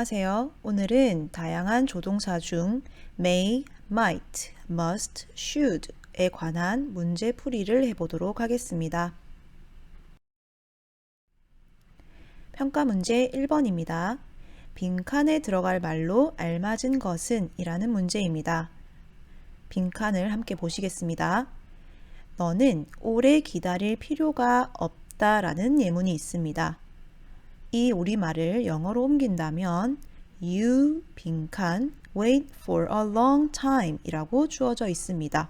안녕하세요. 오늘은 다양한 조동사 중 may, might, must, should에 관한 문제 풀이를 해보도록 하겠습니다. 평가 문제 1번입니다. 빈칸에 들어갈 말로 알맞은 것은 이라는 문제입니다. 빈칸을 함께 보시겠습니다. 너는 오래 기다릴 필요가 없다라는 예문이 있습니다. 이 우리말을 영어로 옮긴다면 You 빈칸 wait for a long time 이라고 주어져 있습니다.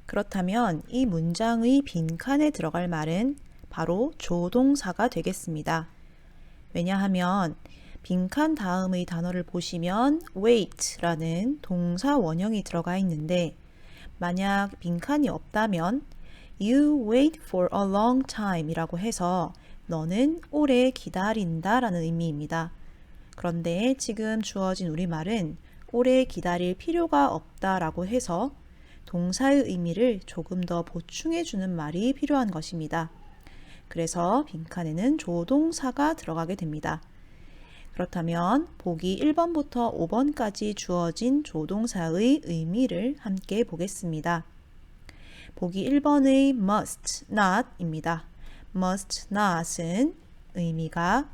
그렇다면 이 문장의 빈칸에 들어갈 말은 바로 조동사가 되겠습니다. 왜냐하면 빈칸 다음의 단어를 보시면 wait라는 동사 원형이 들어가 있는데 만약 빈칸이 없다면 You wait for a long time 이라고 해서 너는 오래 기다린다 라는 의미입니다. 그런데 지금 주어진 우리말은 오래 기다릴 필요가 없다 라고 해서 동사의 의미를 조금 더 보충해 주는 말이 필요한 것입니다. 그래서 빈칸에는 조동사가 들어가게 됩니다. 그렇다면 보기 1번부터 5번까지 주어진 조동사의 의미를 함께 보겠습니다. 보기 1번의 must not 입니다. must not은 의미가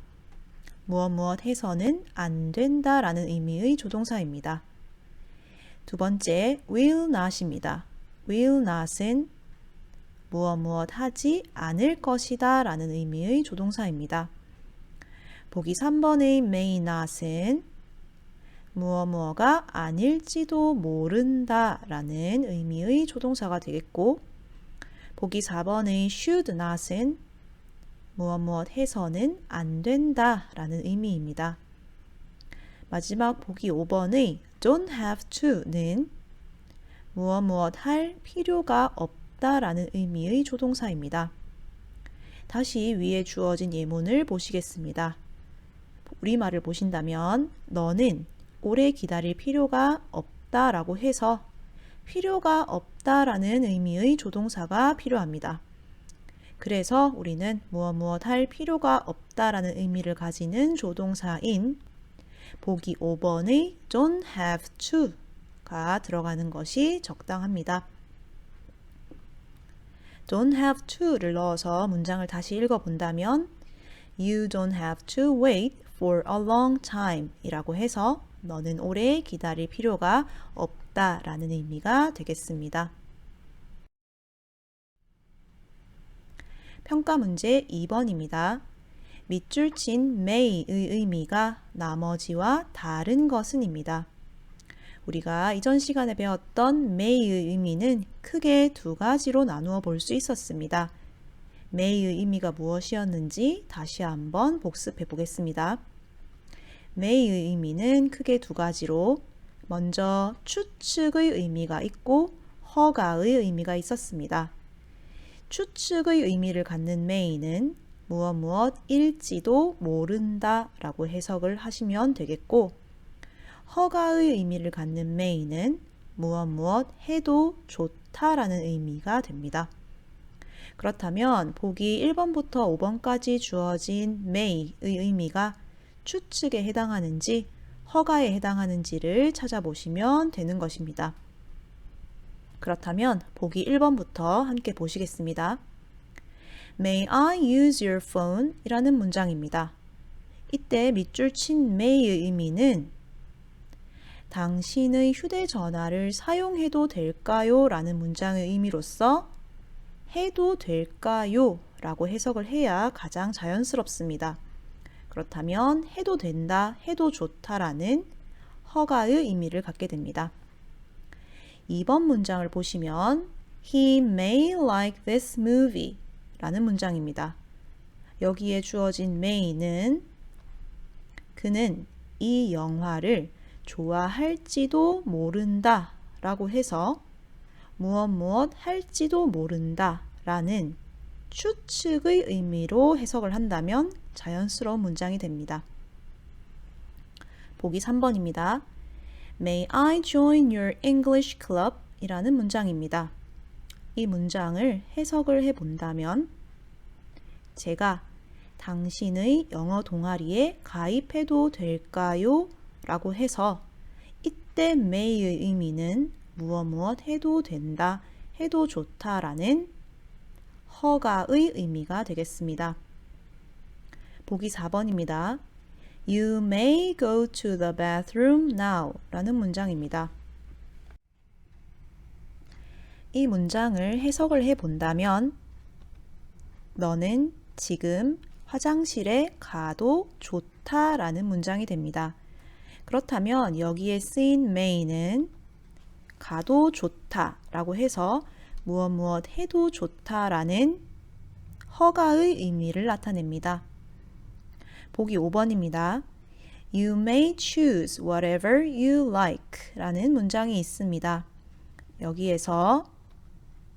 무엇 해서는 안 된다 라는 의미의 조동사입니다. 두 번째 will not입니다. will not은 무엇 하지 않을 것이다 라는 의미의 조동사입니다. 보기 3번의 may not은 무엇가 아닐지도 모른다 라는 의미의 조동사가 되겠고 보기 4번의 should not은 무엇 해서는 안 된다 라는 의미입니다. 마지막 보기 5번의 don't have to는 무엇 할 필요가 없다 라는 의미의 조동사입니다. 다시 위에 주어진 예문을 보시겠습니다. 우리말을 보신다면 너는 오래 기다릴 필요가 없다 라고 해서 필요가 없다 라는 의미의 조동사가 필요합니다. 그래서 우리는 무엇 할 필요가 없다 라는 의미를 가지는 조동사인 보기 5번의 don't have to가 들어가는 것이 적당합니다. don't have to를 넣어서 문장을 다시 읽어본다면 You don't have to wait for a long time 이라고 해서 너는 오래 기다릴 필요가 없다 라는 의미가 되겠습니다. 평가 문제 2번입니다. 밑줄 친 may의 의미가 나머지와 다른 것은 입니다. 우리가 이전 시간에 배웠던 may의 의미는 크게 두 가지로 나누어 볼 수 있었습니다. may의 의미가 무엇이었는지 다시 한번 복습해 보겠습니다. may의 의미는 크게 두 가지로 먼저 추측의 의미가 있고 허가의 의미가 있었습니다. 추측의 의미를 갖는 may는 무엇일지도 모른다 라고 해석을 하시면 되겠고 허가의 의미를 갖는 may는 무엇 해도 좋다 라는 의미가 됩니다. 그렇다면 보기 1번부터 5번까지 주어진 may의 의미가 추측에 해당하는지 허가에 해당하는지를 찾아보시면 되는 것입니다. 그렇다면 보기 1번부터 함께 보시겠습니다. May I use your phone? 이라는 문장입니다. 이때 밑줄 친 may의 의미는 당신의 휴대전화를 사용해도 될까요? 라는 문장의 의미로서 해도 될까요? 라고 해석을 해야 가장 자연스럽습니다. 그렇다면 해도 된다, 해도 좋다라는 허가의 의미를 갖게 됩니다. 2번 문장을 보시면 He may like this movie 라는 문장입니다. 여기에 주어진 may는 그는 이 영화를 좋아할지도 모른다 라고 해서 무엇 할지도 모른다 라는 추측의 의미로 해석을 한다면 자연스러운 문장이 됩니다. 보기 3번입니다. May I join your English club? 이라는 문장입니다. 이 문장을 해석을 해본다면 제가 당신의 영어 동아리에 가입해도 될까요? 라고 해서 이때 may의 의미는 무엇 해도 된다, 해도 좋다 라는 허가의 의미가 되겠습니다. 보기 4번입니다. You may go to the bathroom now 라는 문장입니다. 이 문장을 해석을 해본다면 너는 지금 화장실에 가도 좋다 라는 문장이 됩니다. 그렇다면 여기에 쓰인 may는 가도 좋다 라고 해서 무엇 해도 좋다 라는 허가의 의미를 나타냅니다. 보기 5번입니다. You may choose whatever you like 라는 문장이 있습니다. 여기에서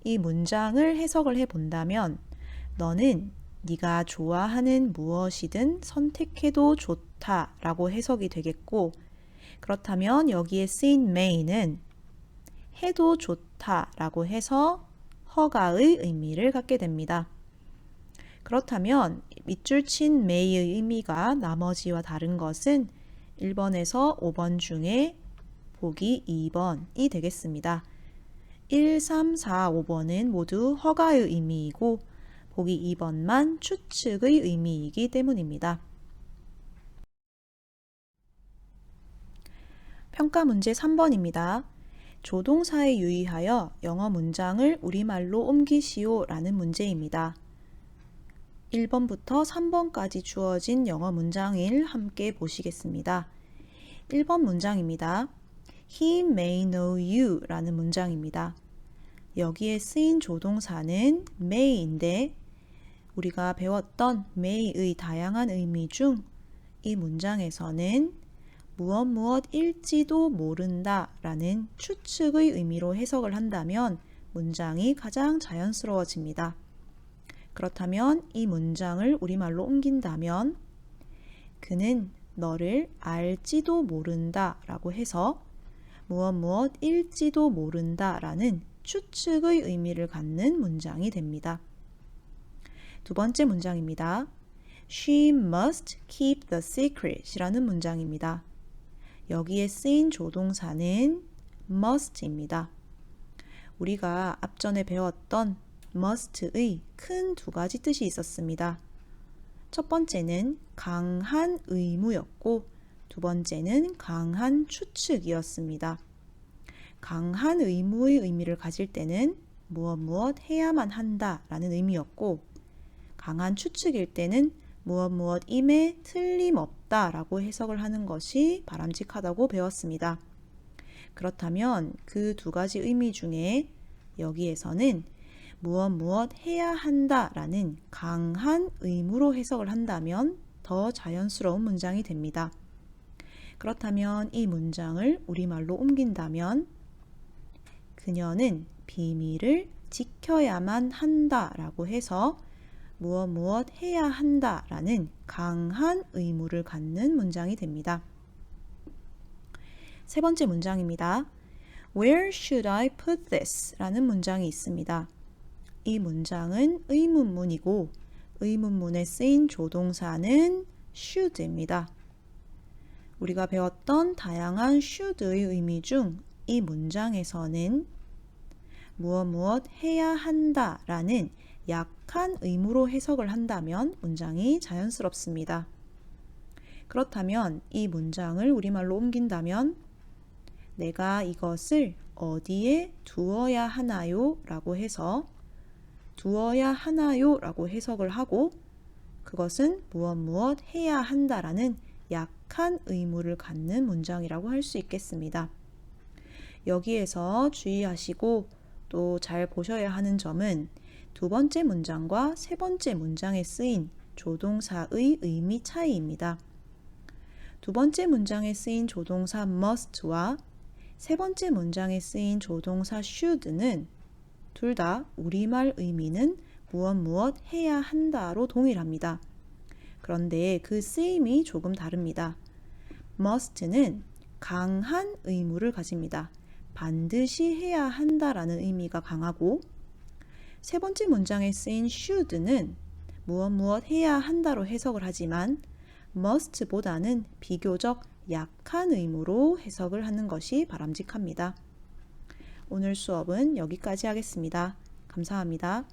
이 문장을 해석을 해본다면 너는 네가 좋아하는 무엇이든 선택해도 좋다 라고 해석이 되겠고, 그렇다면 여기에 쓰인 may는 해도 좋다 라고 해서 허가의 의미를 갖게 됩니다. 그렇다면 밑줄 친 may의 의미가 나머지와 다른 것은 1번에서 5번 중에 보기 2번이 되겠습니다. 1, 3, 4, 5번은 모두 허가의 의미이고 보기 2번만 추측의 의미이기 때문입니다. 평가 문제 3번입니다. 조동사에 유의하여 영어 문장을 우리말로 옮기시오 라는 문제입니다. 1번부터 3번까지 주어진 영어 문장을 함께 보시겠습니다. 1번 문장입니다. He may know you 라는 문장입니다. 여기에 쓰인 조동사는 may인데 우리가 배웠던 may의 다양한 의미 중 이 문장에서는 무엇일지도 모른다 라는 추측의 의미로 해석을 한다면 문장이 가장 자연스러워집니다. 그렇다면 이 문장을 우리말로 옮긴다면 그는 너를 알지도 모른다 라고 해서 무엇일지도 모른다 라는 추측의 의미를 갖는 문장이 됩니다. 두 번째 문장입니다. She must keep the secret 이라는 문장입니다. 여기에 쓰인 조동사는 must입니다. 우리가 앞전에 배웠던 must의 큰 두 가지 뜻이 있었습니다. 첫 번째는 강한 의무였고 두 번째는 강한 추측이었습니다. 강한 의무의 의미를 가질 때는 무엇 해야만 한다 라는 의미였고 강한 추측일 때는 무엇임에 틀림없다 라고 해석을 하는 것이 바람직하다고 배웠습니다. 그렇다면 그 두 가지 의미 중에 여기에서는 무엇 해야 한다 라는 강한 의무로 해석을 한다면 더 자연스러운 문장이 됩니다. 그렇다면 이 문장을 우리말로 옮긴다면 그녀는 비밀을 지켜야만 한다 라고 해서 무엇 해야 한다 라는 강한 의무를 갖는 문장이 됩니다. 세 번째 문장입니다. Where should I put this? 라는 문장이 있습니다. 이 문장은 의문문이고 의문문에 쓰인 조동사는 should입니다. 우리가 배웠던 다양한 should의 의미 중 이 문장에서는 무엇 해야 한다 라는 약한 의무로 해석을 한다면 문장이 자연스럽습니다. 그렇다면 이 문장을 우리말로 옮긴다면 내가 이것을 어디에 두어야 하나요? 라고 해서 두어야 하나요? 라고 해석을 하고 그것은 무엇 해야 한다라는 약한 의무를 갖는 문장이라고 할 수 있겠습니다. 여기에서 주의하시고 또 잘 보셔야 하는 점은 두 번째 문장과 세 번째 문장에 쓰인 조동사의 의미 차이입니다. 두 번째 문장에 쓰인 조동사 must와 세 번째 문장에 쓰인 조동사 should는 둘 다 우리말 의미는 무엇 해야 한다로 동일합니다. 그런데 그 쓰임이 조금 다릅니다. must는 강한 의무를 가집니다. 반드시 해야 한다라는 의미가 강하고 세 번째 문장에 쓰인 should는 무엇 무엇 해야 한다로 해석을 하지만 must보다는 비교적 약한 의무로 해석을 하는 것이 바람직합니다. 오늘 수업은 여기까지 하겠습니다. 감사합니다.